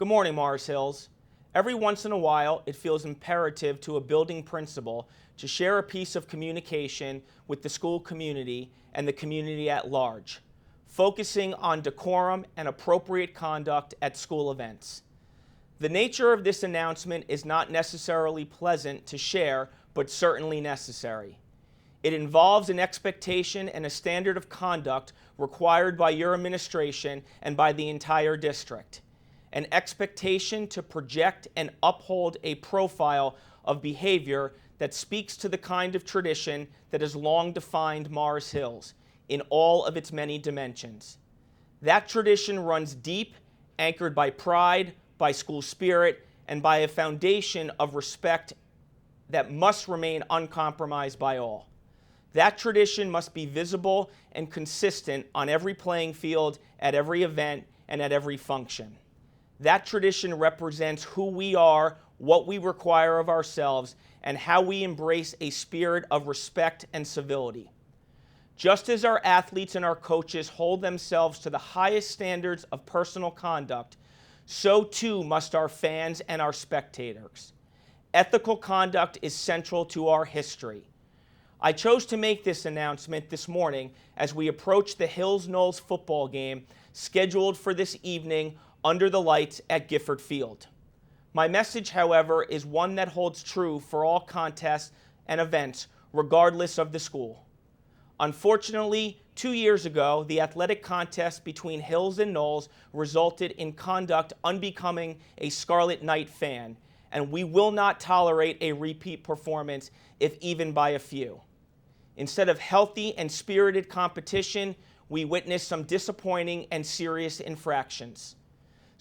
Good morning, Morris Hills. Every once in a while, it feels imperative to a building principal to share a piece of communication with the school community and the community at large, focusing on decorum and appropriate conduct at school events. The nature of this announcement is not necessarily pleasant to share, but certainly necessary. It involves an expectation and a standard of conduct required by your administration and by the entire district. An expectation to project and uphold a profile of behavior that speaks to the kind of tradition that has long defined Morris Hills in all of its many dimensions. That tradition runs deep, anchored by pride, by school spirit, and by a foundation of respect that must remain uncompromised by all. That tradition must be visible and consistent on every playing field, at every event, and at every function. That tradition represents who we are, what we require of ourselves, and how we embrace a spirit of respect and civility. Just as our athletes and our coaches hold themselves to the highest standards of personal conduct, so too must our fans and our spectators. Ethical conduct is central to our history. I chose to make this announcement this morning as we approach the Hills Knowles football game scheduled for this evening under the lights at Gifford Field. My message, however, is one that holds true for all contests and events, regardless of the school. Unfortunately, 2 years ago, the athletic contest between Hills and Knowles resulted in conduct unbecoming a Scarlet Knight fan, and we will not tolerate a repeat performance, if even by a few. Instead of healthy and spirited competition, we witnessed some disappointing and serious infractions.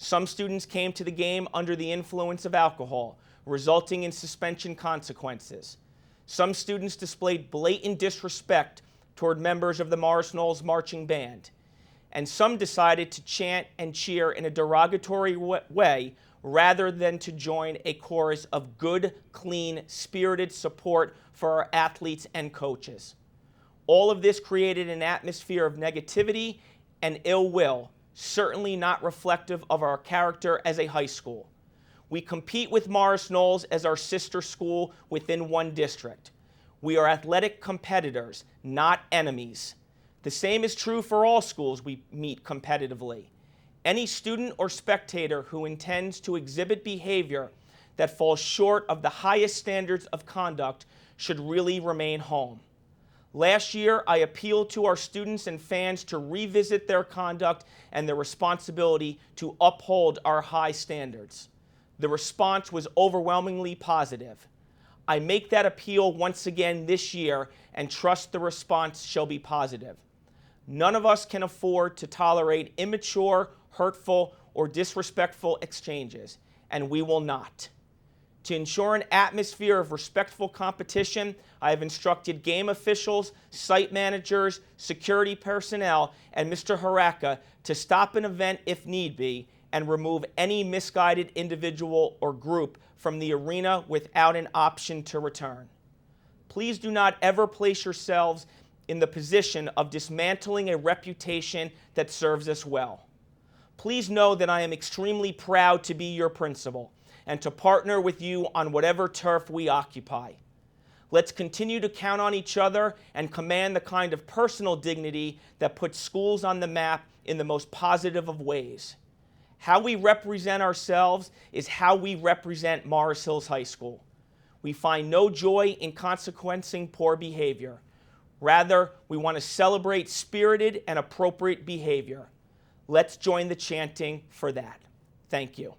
Some students came to the game under the influence of alcohol, resulting in suspension consequences. Some students displayed blatant disrespect toward members of the Morris Knowles marching band. And some decided to chant and cheer in a derogatory way rather than to join a chorus of good, clean, spirited support for our athletes and coaches. All of this created an atmosphere of negativity and ill will, certainly not reflective of our character as a high school. We compete with Morris Knowles as our sister school within one district. We are athletic competitors, not enemies. The same is true for all schools we meet competitively. Any student or spectator who intends to exhibit behavior that falls short of the highest standards of conduct should really remain home. Last year, I appealed to our students and fans to revisit their conduct and their responsibility to uphold our high standards. The response was overwhelmingly positive. I make that appeal once again this year and trust the response shall be positive. None of us can afford to tolerate immature, hurtful, or disrespectful exchanges, and we will not. To ensure an atmosphere of respectful competition, I have instructed game officials, site managers, security personnel, and Mr. Haraka to stop an event if need be and remove any misguided individual or group from the arena without an option to return. Please do not ever place yourselves in the position of dismantling a reputation that serves us well. Please know that I am extremely proud to be your principal and to partner with you on whatever turf we occupy. Let's continue to count on each other and command the kind of personal dignity that puts schools on the map in the most positive of ways. How we represent ourselves is how we represent Morris Hills High School. We find no joy in consequencing poor behavior. Rather, we want to celebrate spirited and appropriate behavior. Let's join the chanting for that. Thank you.